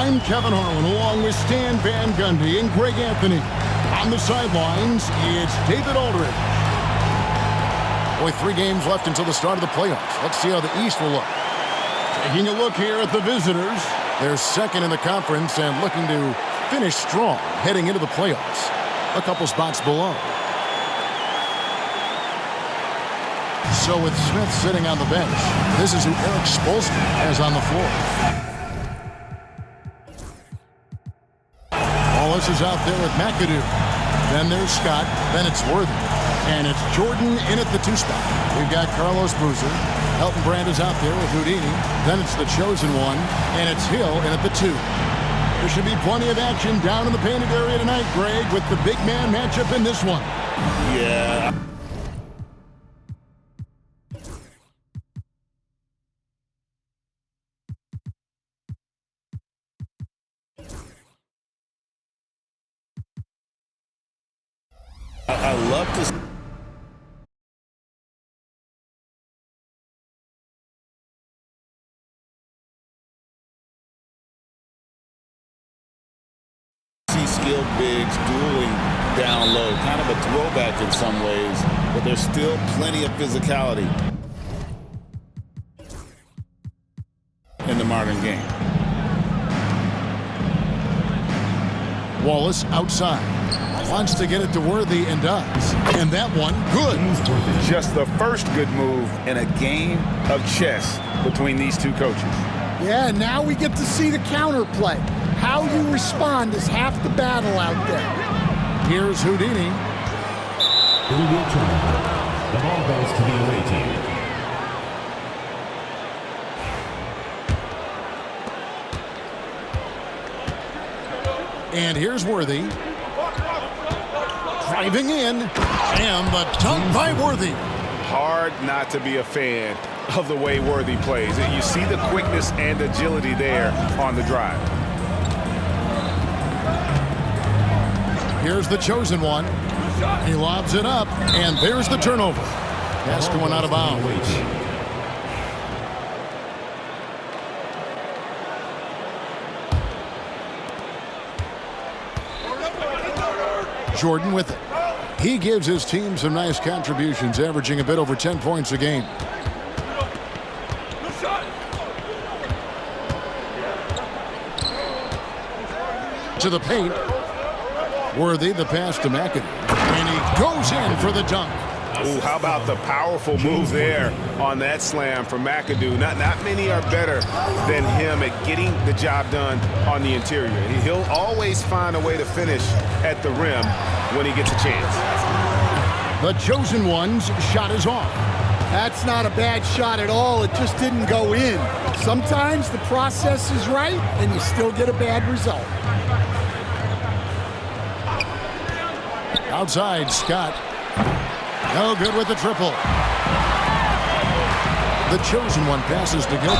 I'm Kevin Harlan along with Stan Van Gundy and Greg Anthony. On the sidelines, it's David Aldridge. Boy, 3 games left until the start of the playoffs. Let's see how the East will look. Taking a look here at the visitors. They're second in the conference and looking to finish strong heading into the playoffs. A couple spots below. So with Smith sitting on the bench, this is who Eric Spoelstra has on the floor. Wallace is out there with McAdoo. Then there's Scott. Then it's Worthy. And it's Jordan in at the 2 spot. We've got Carlos Boozer. Elton Brand is out there with Houdini. Then it's the chosen one. And it's Hill in at the 2. There should be plenty of action down in the painted area tonight, Greg, with the big man matchup in this one. Yeah. I love to see skilled bigs dueling down low. Kind of a throwback in some ways, but there's still plenty of physicality in the modern game. Wallace outside. Wants to get it to Worthy and does. And that one, good. Just the first good move in a game of chess between these two coaches. Yeah, now we get to see the counterplay. How you respond is half the battle out there. Here's Houdini. It will be a turnover. The ball goes to the away team. And here's Worthy. Driving in, and the dunk by Worthy. Hard not to be a fan of the way Worthy plays. You see the quickness and agility there on the drive. Here's the chosen one. He lobs it up, and there's the turnover. Pass going out of bounds. Jordan with it. He gives his team some nice contributions, averaging a bit over 10 points a game. To the paint. Worthy, the pass to McAdoo. And he goes in for the dunk. Ooh, how about the powerful move there on that slam from McAdoo. Not many are better than him at getting the job done on the interior. He'll always find a way to finish at the rim when he gets a chance. The chosen one's shot is off. That's not a bad shot at all. It just didn't go in. Sometimes the process is right, and you still get a bad result. Outside, Scott. No good with the triple. The chosen one passes to Gilbert.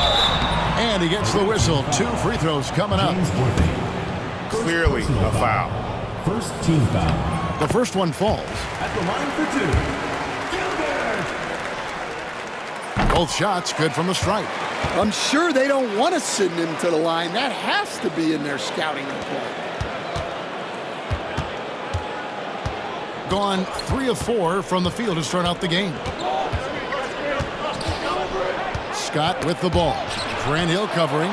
And he gets the whistle. 2 free throws coming up. Clearly a foul. First team foul. The first one falls. At the line for 2. Both shots good from the stripe. I'm sure they don't want to send him to the line. That has to be in their scouting report. Gone 3 of 4 from the field to start out the game. Scott with the ball. Grant Hill covering.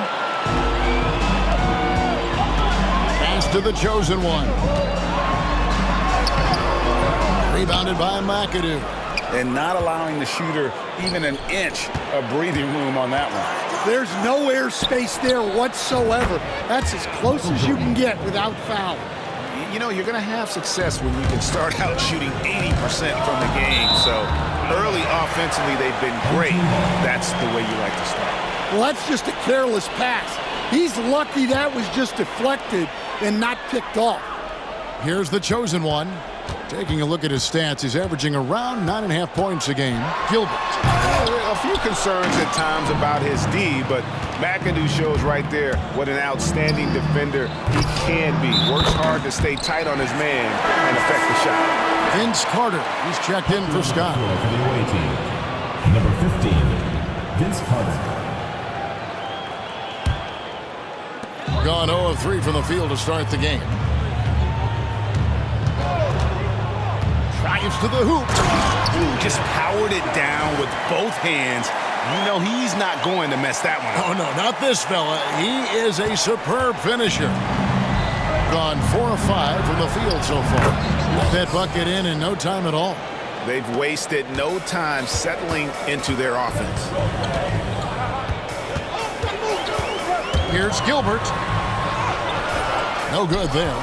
Pass to the chosen one. Rebounded by McAdoo. And not allowing the shooter even an inch of breathing room on that one. There's no air space there whatsoever. That's as close as you can get without foul. You know, you're going to have success when you can start out shooting 80% from the game. So early offensively, they've been great. That's the way you like to start. Well, that's just a careless pass. He's lucky that was just deflected and not picked off. Here's the chosen one. Taking a look at his stats, he's averaging around 9.5 points a game. Gilbert. A few concerns at times about his D, but McAdoo shows right there what an outstanding defender he can be. Works hard to stay tight on his man and affect the shot. Vince Carter, he's checked in for Scott. For the away team. Number 15, Vince Carter. gone 0 of 3 from the field to start the game. Drives to the hoop. Ooh, just powered it down with both hands. You know he's not going to mess that one up. Oh, no, not this fella. He is a superb finisher. Gone 4 of 5 from the field so far. Got that bucket in no time at all. They've wasted no time settling into their offense. Here's Gilbert. No good there.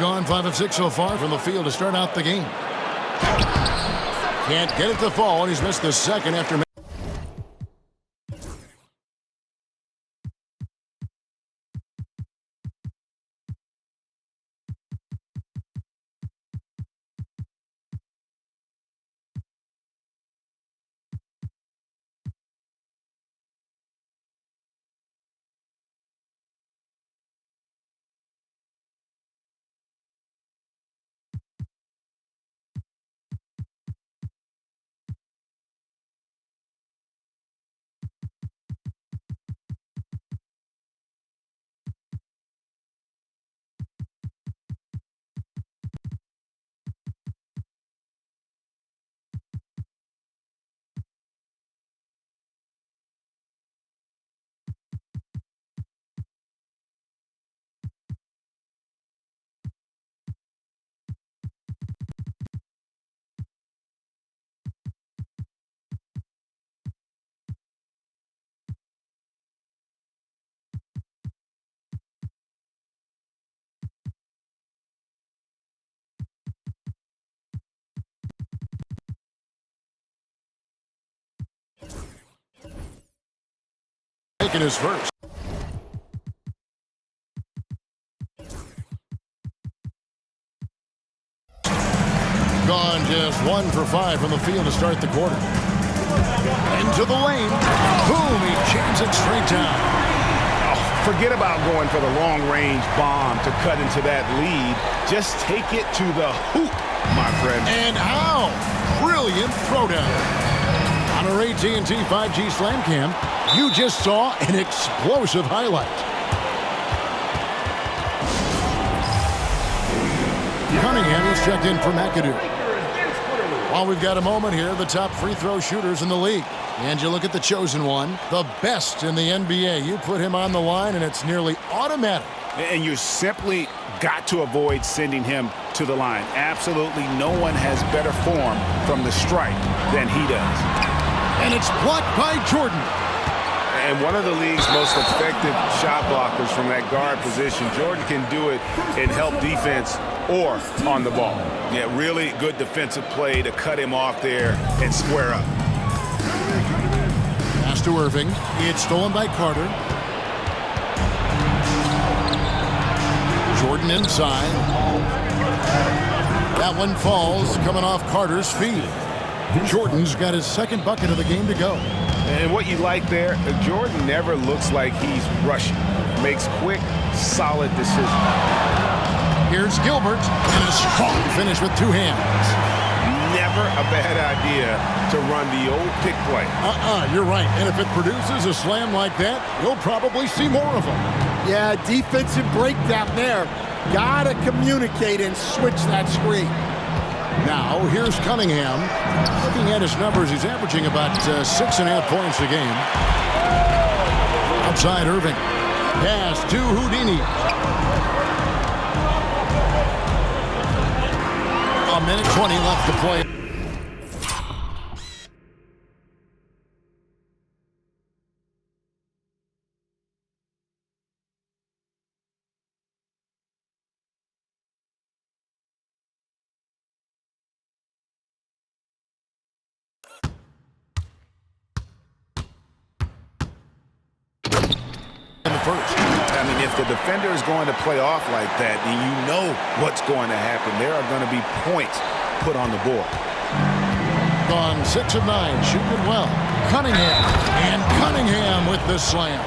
Gone 5 of 6 so far from the field to start out the game. Can't get it to fall, and he's missed the second after. Taking his first. Gone just 1 for 5 from the field to start the quarter. Into the lane. Boom, he jams it straight down. Oh, forget about going for the long-range bomb to cut into that lead. Just take it to the hoop, my friend. And how? Brilliant throwdown. On our AT&T 5G Slam Cam, you just saw an explosive highlight. Cunningham is checked in for McAdoo. While we've got a moment here, the top free throw shooters in the league. And you look at the chosen one, the best in the NBA. You put him on the line, and it's nearly automatic. And you simply got to avoid sending him to the line. Absolutely no one has better form from the stripe than he does. And it's blocked by Jordan. And one of the league's most effective shot blockers from that guard position. Jordan can do it in help defense or on the ball. Yeah, really good defensive play to cut him off there and square up. Pass to Irving. It's stolen by Carter. Jordan inside. That one falls, coming off Carter's feet. Jordan's got his second bucket of the game to go. And what you like there, Jordan never looks like he's rushing. Makes quick, solid decisions. Here's Gilbert, and a strong finish with two hands. Never a bad idea to run the old pick play. You're right. And if it produces a slam like that, you'll probably see more of them. Yeah, defensive breakdown there. Gotta communicate and switch that screen. Now, here's Cunningham. Looking at his numbers, he's averaging about 6.5 points a game. Outside Irving. Pass to Houdini. A minute 20 left to play. First. I mean, if the defender is going to play off like that, then you know what's going to happen. There are going to be points put on the board. Gone 6 of 9, shooting well. Cunningham, and Cunningham with the slam.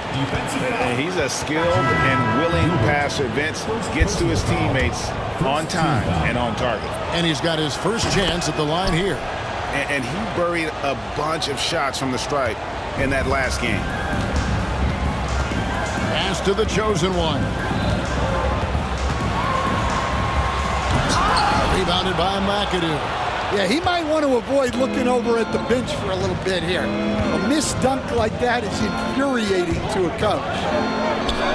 And he's a skilled and willing passer. Vince gets to his teammates on time and on target. And he's got his first chance at the line here. And he buried a bunch of shots from the stripe in that last game. Pass Pass to the chosen one. Rebounded by McAdoo. Yeah, he might want to avoid looking over at the bench for a little bit here. A missed dunk like that is infuriating to a coach.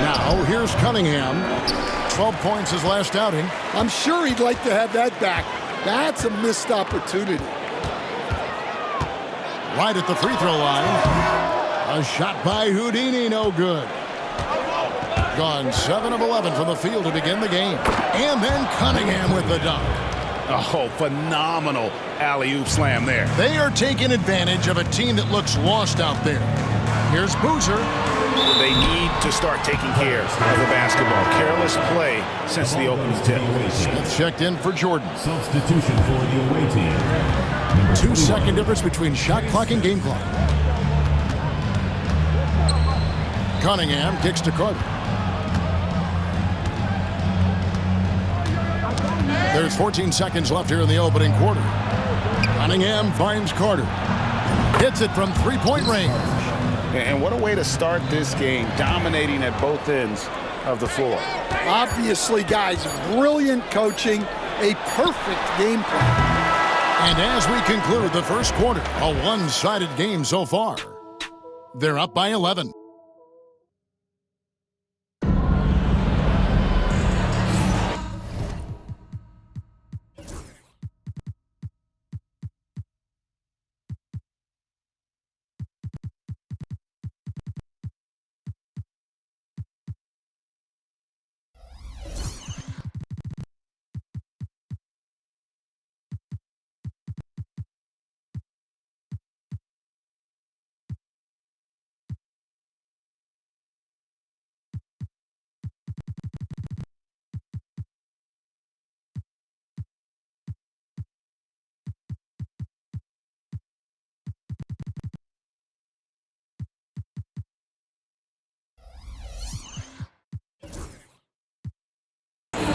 Now, here's Cunningham. 12 points his last outing. I'm sure he'd like to have that back. That's a missed opportunity. Right at the free throw line. A shot by Houdini, no good. Gone 7 of 11 from the field to begin the game. And then Cunningham with the dunk. Oh, phenomenal alley-oop slam there. They are taking advantage of a team that looks lost out there. Here's Boozer. They need to start taking care of the basketball. Careless play since the opening tip. Smith checked in for Jordan. Substitution for the away team. Number 2-second difference between shot clock and game clock. Cunningham kicks to Carter. There's 14 seconds left here in the opening quarter. Cunningham finds Carter. Hits it from three-point range. And what a way to start this game, dominating at both ends of the floor. Obviously, guys, brilliant coaching, a perfect game plan. And as we conclude the first quarter, a one-sided game so far. They're up by 11.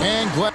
And Glenn.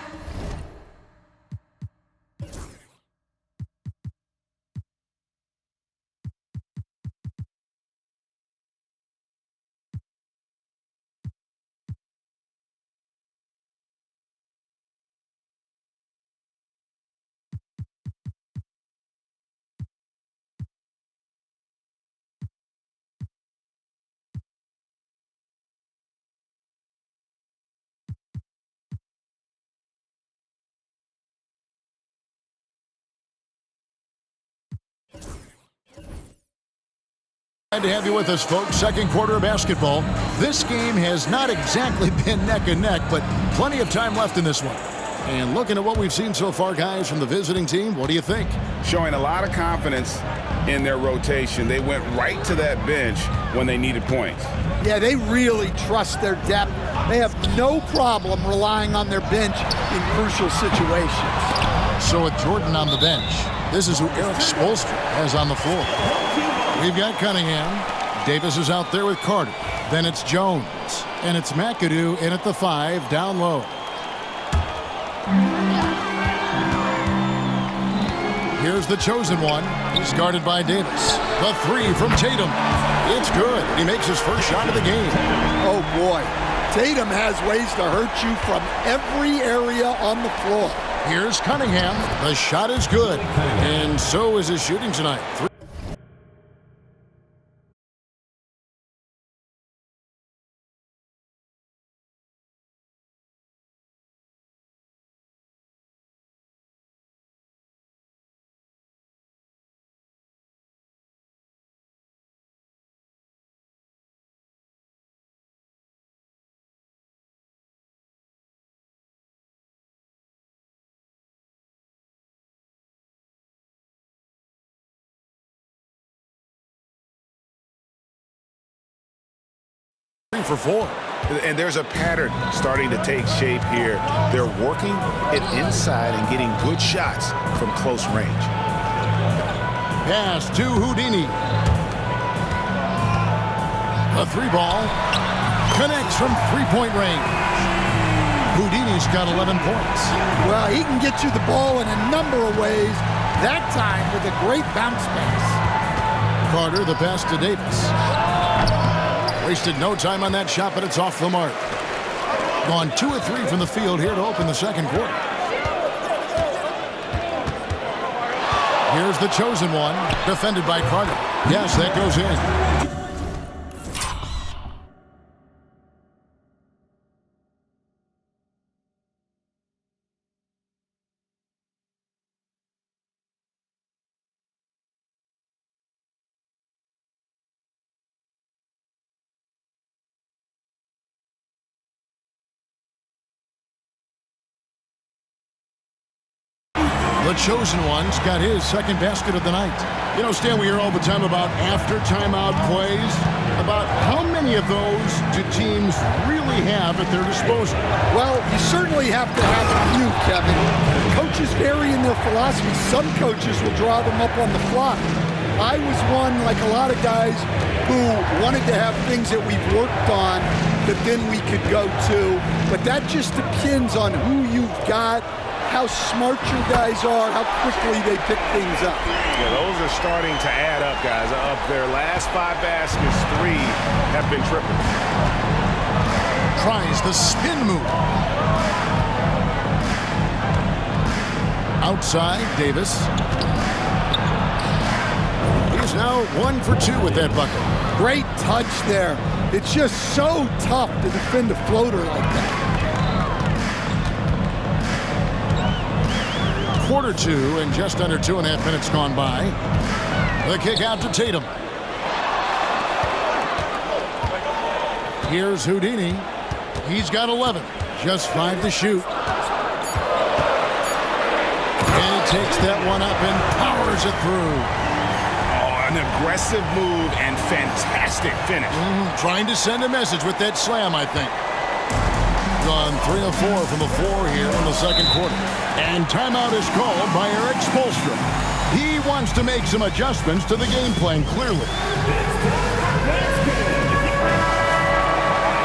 Glad to have you with us, folks. Second quarter of basketball. This game has not exactly been neck and neck, but plenty of time left in this one. And looking at what we've seen so far, guys, from the visiting team, what do you think? Showing a lot of confidence in their rotation. They went right to that bench when they needed points. Yeah, they really trust their depth. They have no problem relying on their bench in crucial situations. So with Jordan on the bench, this is who Eric Spoelstra has on the floor. We've got Cunningham. Davis is out there with Carter. Then it's Jones. And it's McAdoo in at the 5, down low. Here's the chosen one. He's guarded by Davis. The 3 from Tatum. It's good. He makes his first shot of the game. Oh, boy. Tatum has ways to hurt you from every area on the floor. Here's Cunningham. The shot is good. And so is his shooting tonight. For 4. And there's a pattern starting to take shape here. They're working it inside and getting good shots from close range. Pass to Houdini. A 3 ball connects from three-point range. Houdini's got 11 points. Well, he can get you the ball in a number of ways, that time with a great bounce pass. Carter, the pass to Davis. Wasted no time on that shot, but it's off the mark. Gone 2 of 3 from the field here to open the second quarter. Here's the chosen one, defended by Carter. Yes, that goes in. The chosen one's got his second basket of the night. You know, Stan, we hear all the time about after timeout plays. About how many of those do teams really have at their disposal? Well, you certainly have to have a few, Kevin. Coaches vary in their philosophy. Some coaches will draw them up on the fly. I was one, like a lot of guys, who wanted to have things that we've worked on that then we could go to. But that just depends on who you've got, how smart your guys are, how quickly they pick things up. Yeah, those are starting to add up, guys. Of their last 5 baskets, 3 have been triples. Tries the spin move. Outside, Davis. He's now 1 for 2 with that bucket. Great touch there. It's just so tough to defend a floater like that. Quarter 2 and just under 2.5 minutes gone by. The kick out to Tatum. Here's Houdini. He's got 11. Just 5 to shoot. And he takes that one up and powers it through. Oh, an aggressive move and fantastic finish. Trying to send a message with that slam, I think. Gone 3 of 4 from the floor here in the second quarter. And timeout is called by Eric Spoelstra. He wants to make some adjustments to the game plan, clearly.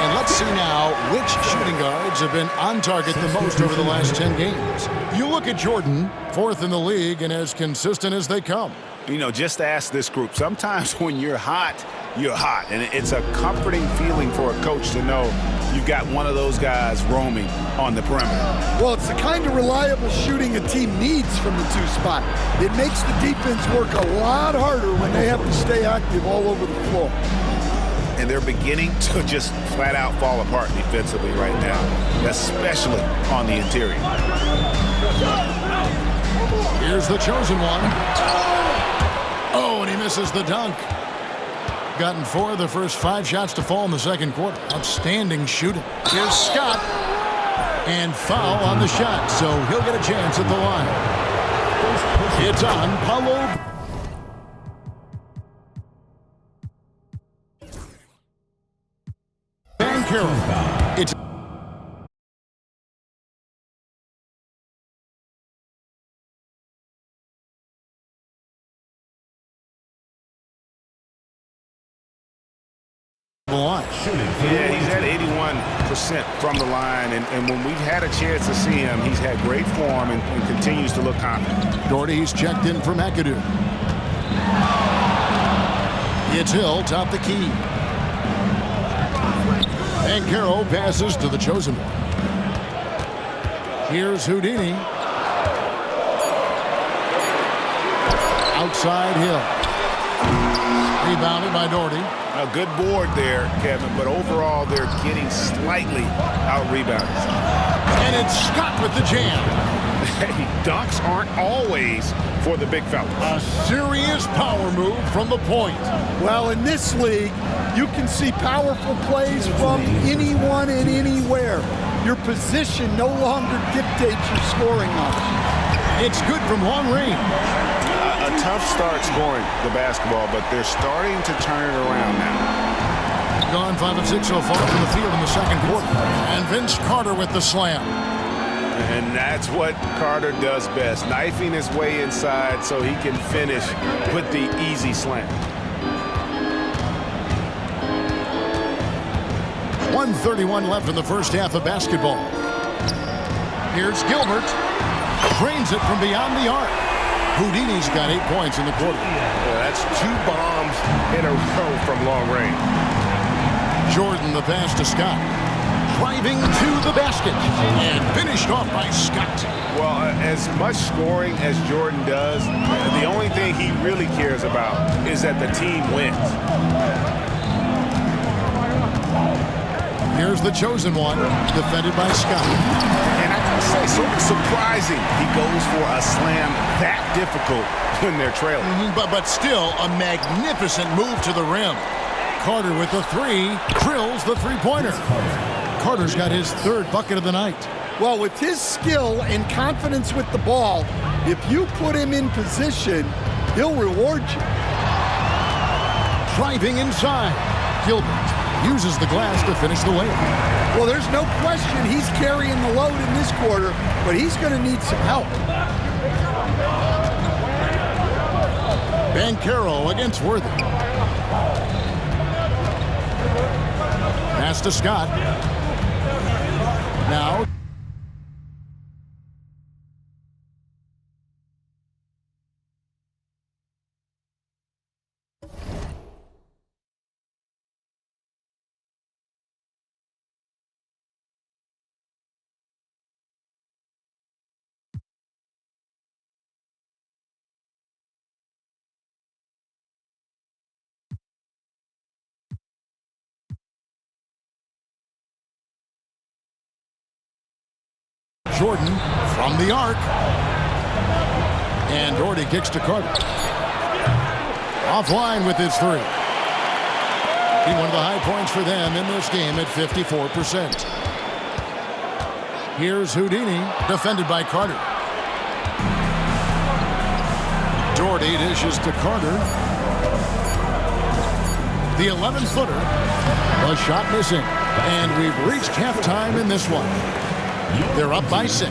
And let's see now which shooting guards have been on target the most over the last 10 games. You look at Jordan, 4th in the league and as consistent as they come. You know, just ask this group. Sometimes when you're hot, you're hot. And it's a comforting feeling for a coach to know you've got one of those guys roaming on the perimeter. Well, it's the kind of reliable shooting a team needs from the 2 spot. It makes the defense work a lot harder when they have to stay active all over the floor. And they're beginning to just flat out fall apart defensively right now, especially on the interior. Here's the chosen one. Oh, and he misses the dunk. Gotten 4 of the first 5 shots to fall in the second quarter. Outstanding shooting. Here's Scott. And foul on the shot, so he'll get a chance at the line. It's on Paulo. Van Carroll. It's Yeah, he's at 81% from the line, and when we've had a chance to see him, he's had great form and continues to look confident. Doherty's checked in for McAdoo. It's Hill, top the key. And Carroll passes to the chosen one. Here's Houdini. Outside Hill. Rebounded by Doherty. A good board there, Kevin, but overall they're getting slightly out-rebounded. And it's Scott with the jam. Hey, dunks aren't always for the big fellas. A serious power move from the point. Well, in this league, you can see powerful plays from anyone and anywhere. Your position no longer dictates your scoring options. It's good from long range. A tough start scoring the basketball, but they're starting to turn it around now. Gone 5 of 6 so far from the field in the second quarter. And Vince Carter with the slam. And that's what Carter does best, knifing his way inside so he can finish with the easy slam. 1:31 left in the first half of basketball. Here's Gilbert. Drains it from beyond the arc. Houdini's got 8 points in the quarter. Yeah, that's 2 bombs in a row from long range. Jordan, the pass to Scott. Driving to the basket and finished off by Scott. Well, as much scoring as Jordan does, the only thing he really cares about is that the team wins. Here's the chosen one, defended by Scott. And I gotta say, sort of surprising he goes for a slam that difficult when they're trailing. But still a magnificent move to the rim. Carter with the three, drills the three-pointer. Carter's got his third bucket of the night. Well, with his skill and confidence with the ball, if you put him in position, he'll reward you. Driving inside. Gilbert uses the glass to finish the layup. Well, there's no question he's carrying the load in this quarter, but he's going to need some help. Banchero against Worthy. Pass to Scott. Now. Jordan from the arc. And Doherty kicks to Carter. Offline with his three. One of the high points for them in this game at 54%. Here's Houdini, defended by Carter. Doherty dishes to Carter. The 11-footer. The shot missing. And we've reached halftime in this one. They're up by 6.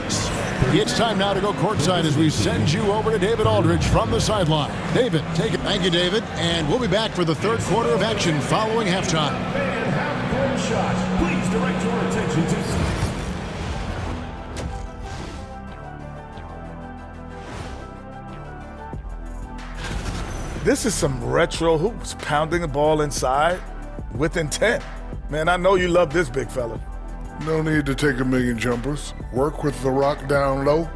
It's time now to go courtside as we send you over to David Aldridge from the sideline. David, take it. Thank you, David. And we'll be back for the third quarter of action following halftime. Please direct your attention to... This is some retro hoops, pounding the ball inside with intent. Man, I know you love this big fella. No need to take a million jumpers. Work with the rock down low.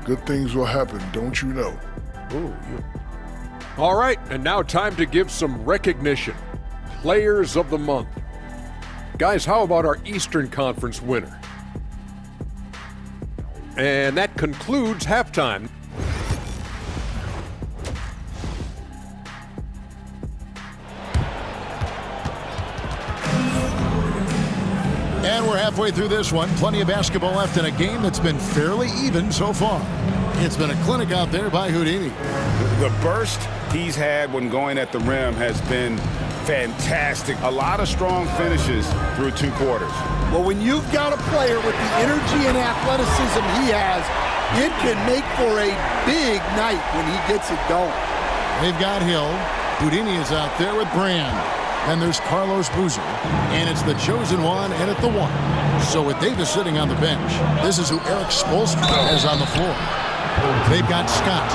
Good things will happen, don't you know? All right, and now time to give some recognition. Players of the Month. Guys, how about our Eastern Conference winner? And that concludes halftime. And we're halfway through this one. Plenty of basketball left in a game that's been fairly even so far. It's been a clinic out there by Houdini. The burst he's had when going at the rim has been fantastic. A lot of strong finishes through 2 quarters. Well, when you've got a player with the energy and athleticism he has, it can make for a big night when he gets it going. They've got Hill. Houdini is out there with Brand. And there's Carlos Boozer. And it's the chosen one and at the 1. So with Davis sitting on the bench, this is who Eric Spoelstra has on the floor. They've got Scott.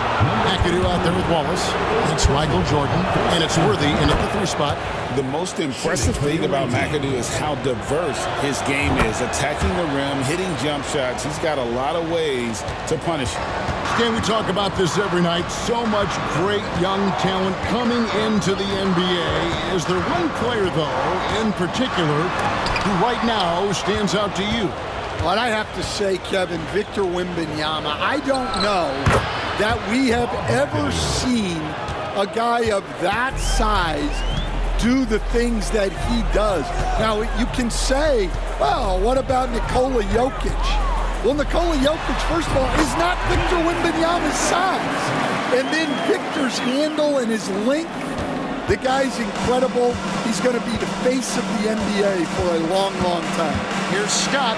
McAdoo out there with Wallace. It's Michael Jordan. And it's Worthy in at the 3 spot. The most impressive thing about McAdoo is how diverse his game is. Attacking the rim, hitting jump shots. He's got a lot of ways to punish him. Stan, we talk about this every night. So much great young talent coming into the NBA. Is there one player, though, in particular, who right now stands out to you? Well, I have to say, Kevin, Victor Wembanyama, I don't know that we have ever seen a guy of that size do the things that he does. Now, you can say, well, what about Nikola Jokic? Well, Nikola Jokic, first of all, is not Victor Wembanyama's size. And then Victor's handle and his length, the guy's incredible. He's going to be the face of the NBA for a long, long time. Here's Scott.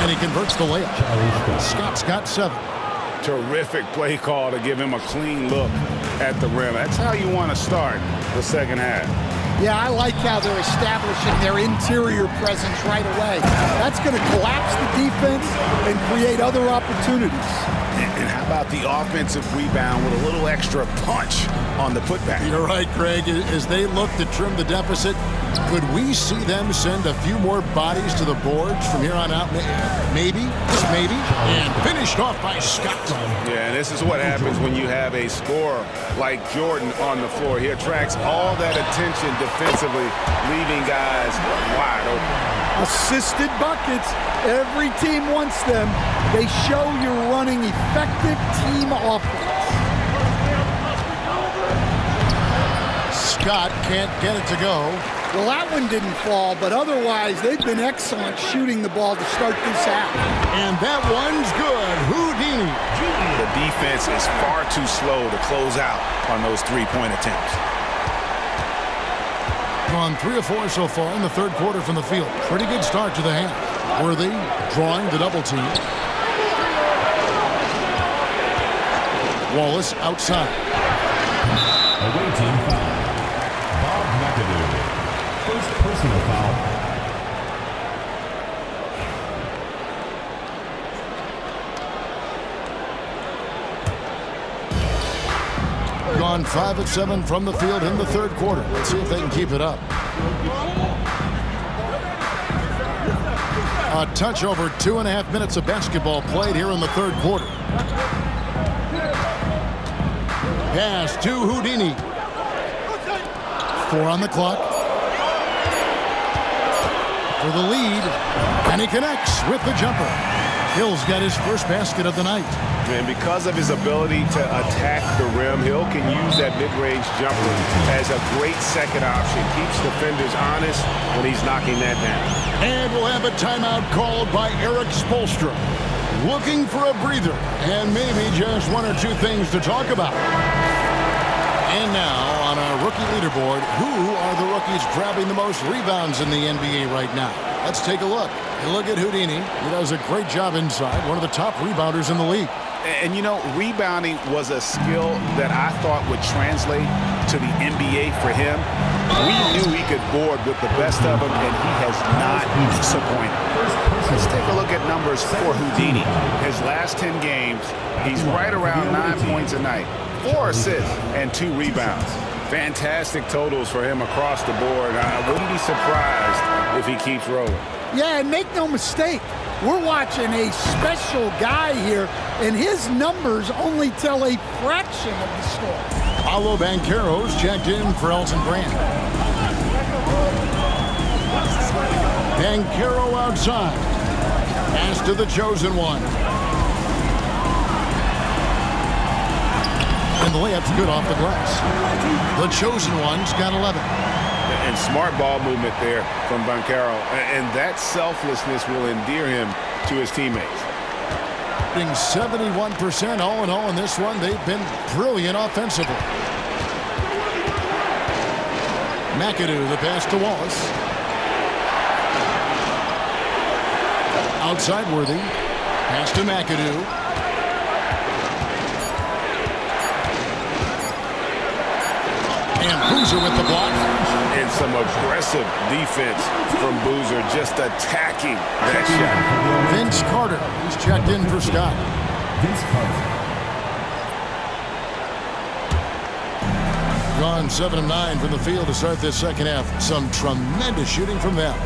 And he converts the layup. Scott's got 7. Terrific play call to give him a clean look at the rim. That's how you want to start the second half. Yeah, I like how they're establishing their interior presence right away. That's going to collapse the defense and create other opportunities. And how about the offensive rebound with a little extra punch on the putback? You're right, Greg. As they look to trim the deficit, could we see them send a few more bodies to the boards from here on out? Maybe, just maybe. And finished off by Scott. Yeah, and this is what happens when you have a scorer like Jordan on the floor. He attracts all that attention defensively, leaving guys wide open. Assisted buckets. Every team wants them. They show you're running effective team offense. Scott can't get it to go. Well, that one didn't fall, but otherwise they've been excellent shooting the ball to start this out. And that one's good. Houdini. The defense is far too slow to close out on those three-point attempts. On 3 of 4 so far in the third quarter from the field. Pretty good start to the half. Worthy drawing the double team. Wallace outside. Away team foul. Bob McAdoo. First personal foul. Gone 5 of 7 from the field in the third quarter. Let's see if they can keep it up. A touch over 2.5 minutes of basketball played here in the third quarter. Pass to Houdini. 4 on the clock. For the lead. And he connects with the jumper. Hill's got his first basket of the night. And because of his ability to attack the rim, Hill can use that mid-range jumper as a great second option. Keeps defenders honest when he's knocking that down. And we'll have a timeout called by Eric Spoelstra. Looking for a breather and maybe just 1 or 2 things to talk about. And now on our rookie leaderboard, who are the rookies grabbing the most rebounds in the NBA right now? Let's take a look. You look at Houdini. He does a great job inside. One of the top rebounders in the league. And, you know, rebounding was a skill that I thought would translate to the NBA for him. We knew he could board with the best of them, and he has not disappointed. Let's take a look at numbers for Houdini. His last 10 games, he's right around 9 points a night, 4 assists, and 2 rebounds. Fantastic totals for him across the board. I wouldn't be surprised if he keeps rolling. Yeah, and make no mistake, we're watching a special guy here, and his numbers only tell a fraction of the story. Paolo Banchero's checked in for Elton Brand. Banchero outside. Pass to the chosen one. And the layup's good off the glass. The chosen one's got 11. And smart ball movement there from Banchero. And that selflessness will endear him to his teammates. 71% all in all in this one. They've been brilliant offensively. McAdoo, the pass to Wallace. Outside Worthy. Pass to McAdoo. And Boozer with the block. And some aggressive defense from Boozer, just attacking that shot. Vince Carter, he's checked in for Scott. Vince Carter. Gone 7 of 9 from the field to start this second half. Some tremendous shooting from them.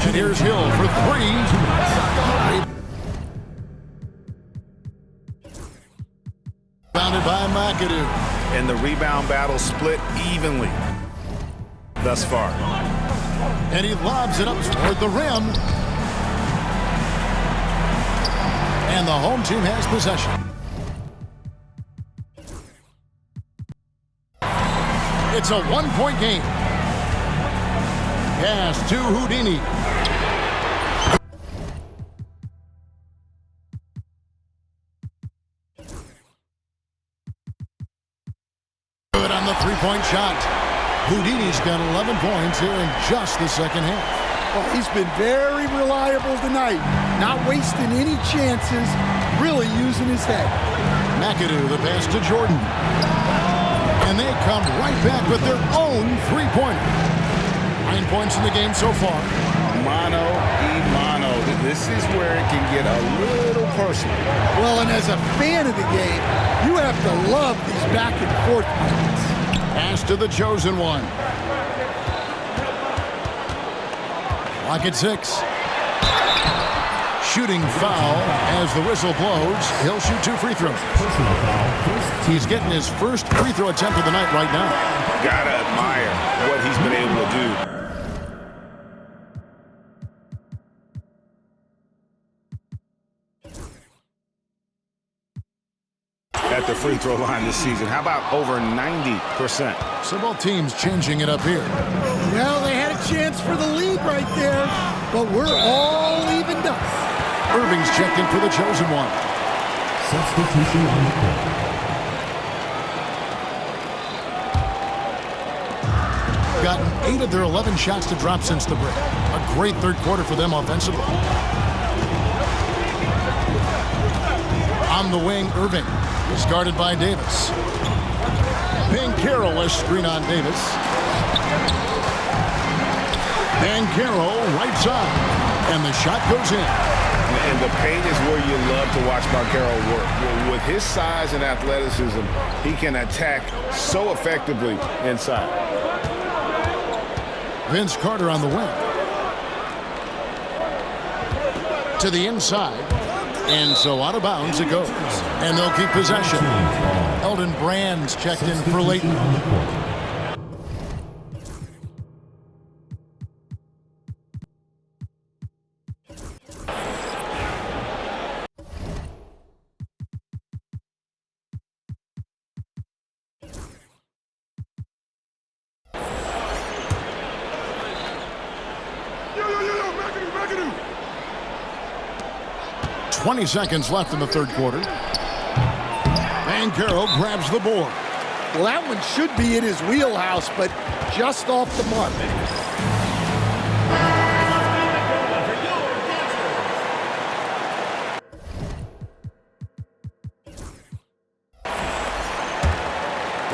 And here's Hill for 3. Bounded by McAdoo. And the rebound battle split evenly thus far. And he lobs it up toward the rim. And the home team has possession. It's a 1-point game. Pass to Houdini. Good on the 3-point shot. Houdini's got 11 points here in just the second half. Well, he's been very reliable tonight, not wasting any chances, really using his head. McAdoo, the pass to Jordan. And they come right back with their own 3-pointer. 9 points in the game so far. mano a mano. This is where it can get a little personal. Well, and as a fan of the game, you have to love these back and forth moments. Pass to the chosen one. Clock at 6. Shooting foul as the whistle blows. He'll shoot 2 free throws. He's getting his first free throw attempt of the night right now. Gotta admire what he's been able to do. At the free throw line this season. How about over 90%? So both teams changing it up here. Well, they had a chance for the lead right there, but we're all evened up. Irving's checked in for the chosen one. Substitution on the court. Gotten 8 of their 11 shots to drop since the break. A great third quarter for them offensively. On the wing, Irving is guarded by Davis. Banchero, a screen on Davis. Banchero, right side. And the shot goes in. And the paint is where you love to watch Banchero work. With his size and athleticism, he can attack so effectively inside. Vince Carter on the wing. To the inside. And so out of bounds it goes. And they'll keep possession. Elton Brand's checked in for Leighton. McAdoo. 20 seconds left in the third quarter. Banchero grabs the board. Well, that one should be in his wheelhouse, but just off the mark.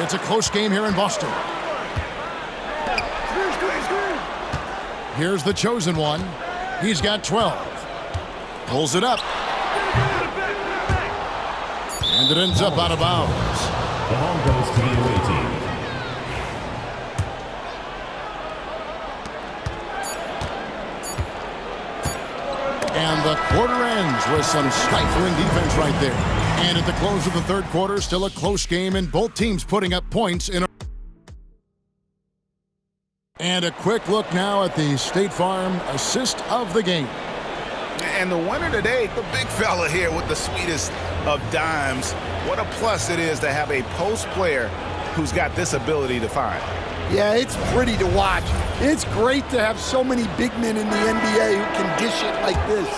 It's a close game here in Boston. Here's the chosen one. He's got 12. Pulls it up. And it ends up out of bounds. The ball goes to the away team. And the quarter ends with some stifling defense right there. And at the close of the third quarter, still a close game, and both teams putting up points in a... And a quick look now at the State Farm assist of the game. And the winner today, the big fella here with the sweetest of dimes. What a plus it is to have a post player who's got this ability to find. Yeah, it's pretty to watch. It's great to have so many big men in the NBA who can dish it like this.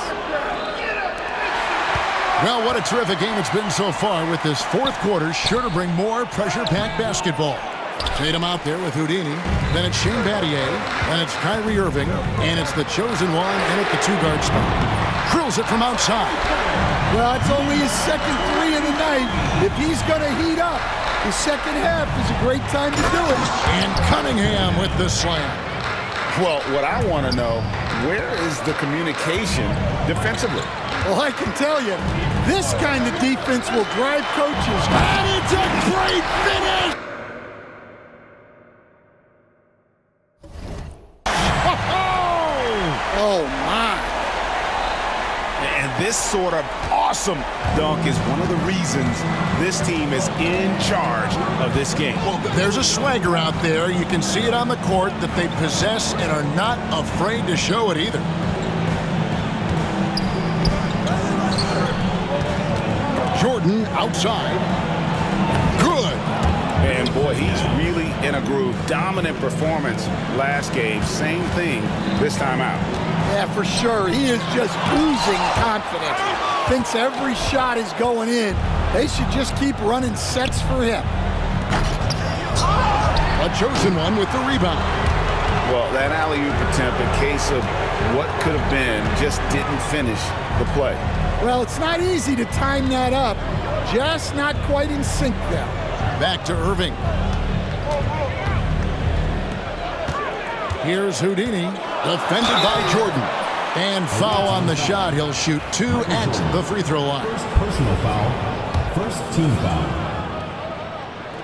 Well, what a terrific game it's been so far, with this fourth quarter sure to bring more pressure-packed basketball. Tatum out there with Houdini. Then it's Shane Battier. Then it's Kyrie Irving. And it's the chosen one in at the two-guard spot. Drills it from outside. Well, it's only his second three of the night. If he's going to heat up, the second half is a great time to do it. And Cunningham with the slam. Well, what I want to know, where is the communication defensively? Well, I can tell you, this kind of defense will drive coaches. And it's a great finish! Oh, my. And this sort of awesome dunk is one of the reasons this team is in charge of this game. Well, there's a swagger out there. You can see it on the court that they possess and are not afraid to show it either. Jordan outside. Good. And boy, he's really in a groove. Dominant performance last game. Same thing this time out. Yeah, for sure. He is just oozing confidence. Thinks every shot is going in. They should just keep running sets for him. A chosen one with the rebound. Well, that alley-oop attempt, in case of what could have been, just didn't finish the play. Well, it's not easy to time that up. Just not quite in sync there. Back to Irving. Here's Houdini. Defended by Jordan. And foul on the shot. He'll shoot 2 at the free throw line. First personal foul. First team foul.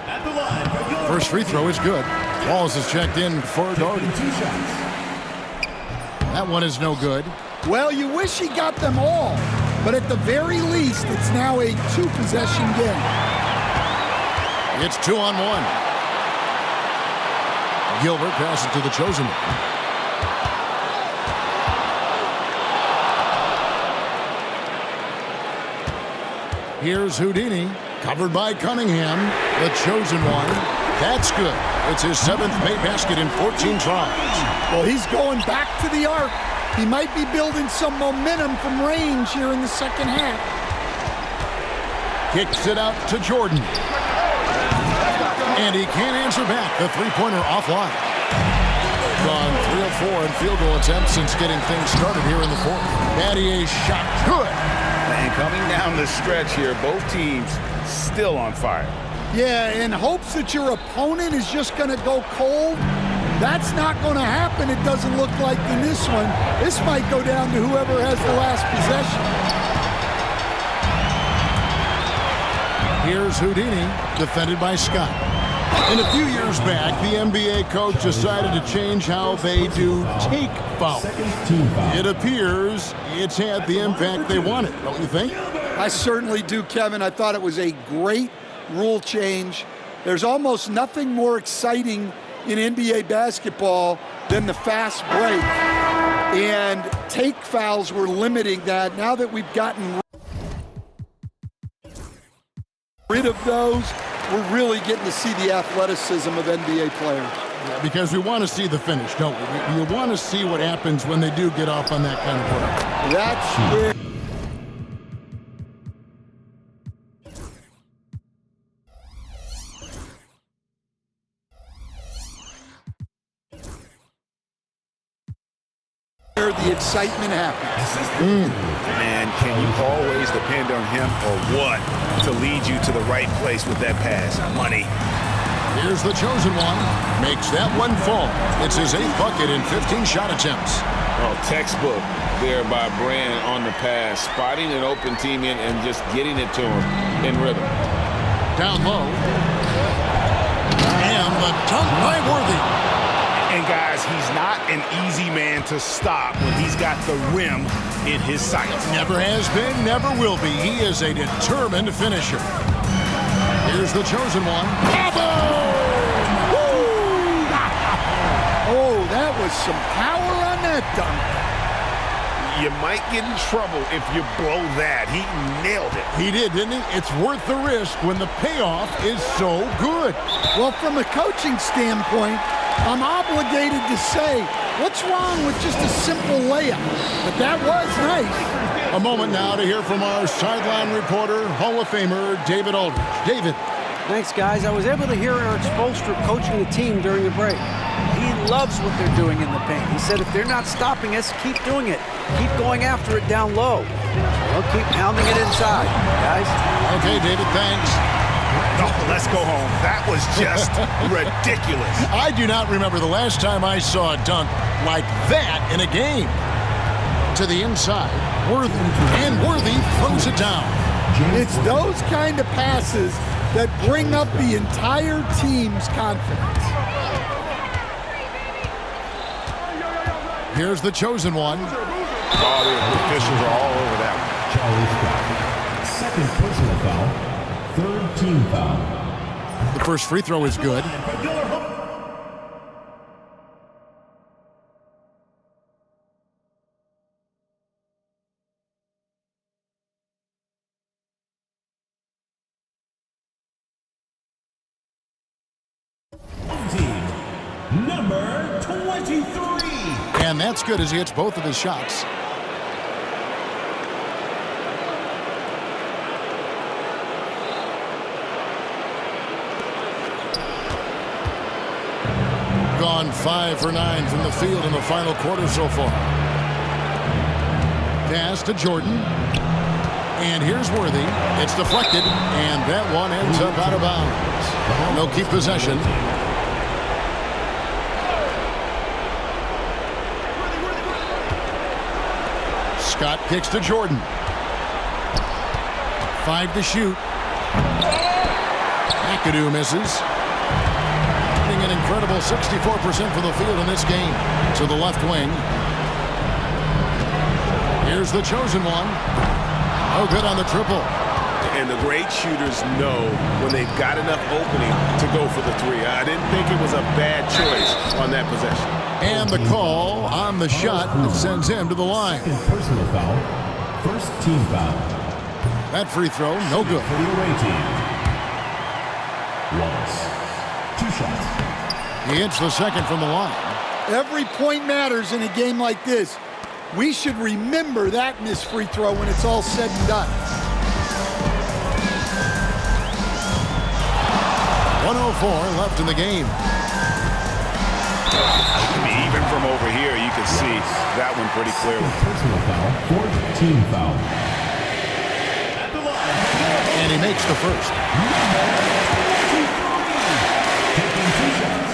At the line. First free throw is good. Walls is checked in for Doherty. 2 shots. That one is no good. Well, you wish he got them all, but at the very least, it's now a 2-possession game. It's 2-on-1. Gilbert passes to the chosen one. Here's Houdini, covered by Cunningham, the chosen one. That's good. It's his 7th made basket in 14 tries. Well, he's going back to the arc. He might be building some momentum from range here in the second half. Kicks it out to Jordan. And he can't answer back. The three-pointer offline. Gone 3 of 4 in field goal attempts since getting things started here in the fourth. Battier's shot. Good. And coming down the stretch here, both teams still on fire. Yeah, in hopes that your opponent is just going to go cold. That's not going to happen, it doesn't look like in this one. This might go down to whoever has the last possession. Here's Houdini, defended by Scott. And a few years back, the NBA coach decided to change how they do take fouls. It appears it's had the impact they wanted, don't you think? I certainly do, Kevin. I thought it was a great rule change. There's almost nothing more exciting in NBA basketball than the fast break. And take fouls were limiting that. Now that we've gotten rid of those, we're really getting to see the athleticism of NBA players. Yeah, because we want to see the finish, don't we? We want to see what happens when they do get off on that kind of play. That's where... the excitement happens. Man, can you always depend on him or what to lead you to the right place with that pass? Money. Here's the chosen one. Makes that one fall. It's his 8th bucket in 15 shot attempts. Oh, textbook there by Brand on the pass, spotting an open teammate and just getting it to him in rhythm. Down low. And the dunk by Worthy. And guys, he's not an easy man to stop when he's got the rim in his sights. Never has been, never will be. He is a determined finisher. Here's the chosen one. Oh, that was some power on that dunk. You might get in trouble if you blow that. He nailed it. He did, didn't he? It's worth the risk when the payoff is so good. Well, from a coaching standpoint, I'm obligated to say, what's wrong with just a simple layup? But that was nice. A moment now to hear from our sideline reporter, Hall of Famer David Aldridge. David. Thanks, guys. I was able to hear Eric Spoelstra coaching the team during the break. He loves what they're doing in the paint. He said if they're not stopping us, keep doing it. Keep going after it down low. We'll keep pounding it inside, guys. Okay, David, thanks. Oh, let's go home. That was just ridiculous. I do not remember the last time I saw a dunk like that in a game. To the inside, Worthy, and Worthy throws it down. It's those kind of passes that bring up the entire team's confidence. Here's the chosen one. Oh, the officials are all over that Charlie Scott. 2nd personal foul. 3rd team foul. The first free throw is good. Team number 23. And that's good as he hits both of his shots. Gone 5 for 9 from the field in the final quarter so far. Pass to Jordan. And here's Worthy. It's deflected, and that one ends up out of bounds. They'll keep possession. Scott kicks to Jordan. 5 to shoot. McAdoo misses. Hitting an incredible 64% from the field in this game. To the left wing. Here's the chosen one. Oh, good on the triple. And the great shooters know when they've got enough opening to go for the three. I didn't think it was a bad choice on that possession. And the call on the shot that sends him to the line. Personal foul. First team foul. That free throw, no good. For the away team. Wallace. 2 shots. He hits the second from the line. Every point matters in a game like this. We should remember that missed free throw when it's all said and done. 104 left in the game. Even from over here, you can see that one pretty clearly. Personal foul. Fourth team foul. And he makes the first. Taking 2 shots.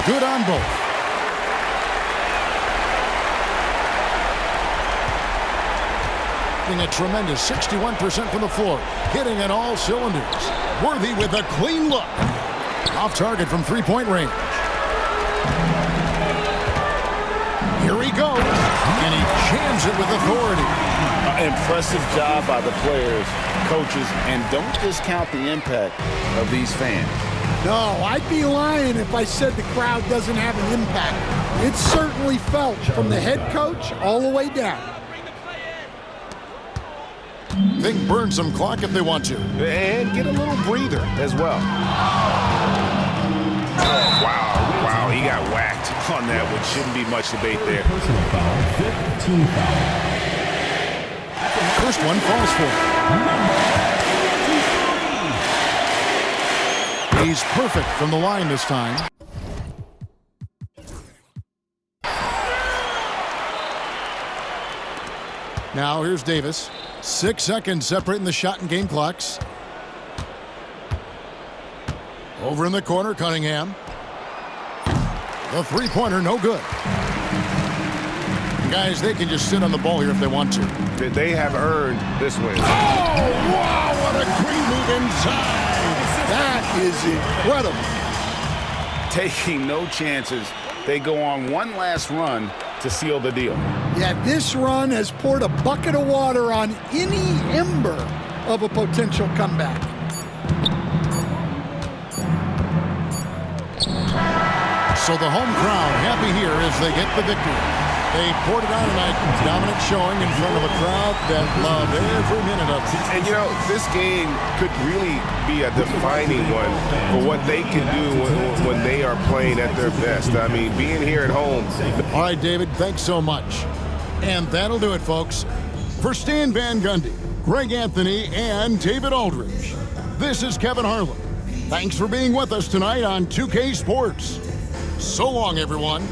Good on both. A tremendous 61% from the floor. Hitting at all cylinders. Worthy with a clean look. Off target from three-point range. Here he goes. And he jams it with authority. Impressive job by the players, coaches, and don't discount the impact of these fans. No, I'd be lying if I said the crowd doesn't have an impact. It's certainly felt from the head coach all the way down. They can burn some clock if they want to. And get a little breather as well. Wow, he got whacked on that one. Shouldn't be much debate there. Personal foul. Fifth team foul. First one falls for him. He's perfect from the line this time. Now here's Davis. 6 seconds separating the shot and game clocks. Over in the corner, Cunningham. The three-pointer, no good. Guys, they can just sit on the ball here if they want to. They have earned this win. Oh, wow, what a great move inside. That is incredible. Taking no chances. They go on one last run to seal the deal. Yeah, this run has poured a bucket of water on any ember of a potential comeback. So the home crowd happy here as they get the victory. They poured it on tonight, dominant showing in front of a crowd that loved every minute of it. And you know, this game could really be a defining one for what they can do when they are playing at their best. I mean, being here at home. All right, David, thanks so much. And that'll do it, folks. For Stan Van Gundy, Greg Anthony, and David Aldridge, this is Kevin Harlan. Thanks for being with us tonight on 2K Sports. So long, everyone.